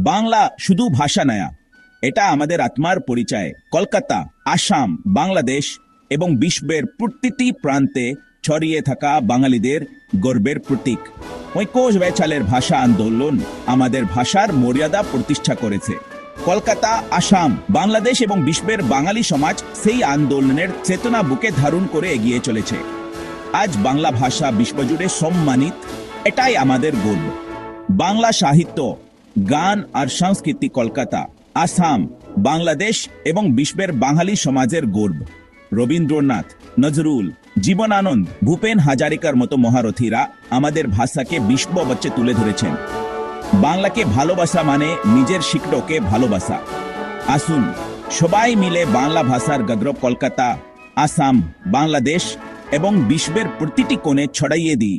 বাংলা শুধু ভাষা নয়া, এটা আমাদের আত্মার পরিচয়। কলকাতা, আসাম, বাংলাদেশ এবং বিশ্বের প্রতিটি প্রান্তে ছড়িয়ে থাকা বাঙালিদের গর্বের প্রতীক। ২১ বৈশালের ভাষা আন্দোলন আমাদের ভাষার মর্যাদা প্রতিষ্ঠা করেছে। কলকাতা, আসাম, বাংলাদেশ এবং বিশ্বের বাঙালি সমাজ সেই আন্দোলনের চেতনা বুকে ধারণ করে এগিয়ে চলেছে। আজ বাংলা ভাষা বিশ্বজুড়ে সম্মানিত, এটাই আমাদের গর্ব। বাংলা সাহিত্য, গান আর সংস্কৃতি কলকাতা, আসাম, বাংলাদেশ এবং বিশ্বের বাঙালি সমাজের গর্ব। রবীন্দ্রনাথ, নজরুল, জীবনানন্দ, ভূপেন হাজারিকার মতো মহারথীরা আমাদের ভাষাকে বিশ্ব মঞ্চে তুলে ধরেছেন। বাংলাকে ভালোবাসা মানে নিজের শিকড়কে ভালোবাসা। আসুন সবাই মিলে বাংলা ভাষার গৌরব কলকাতা, আসাম, বাংলাদেশ এবং বিশ্বের প্রতিটি কোণে ছড়াইয়ে দিই।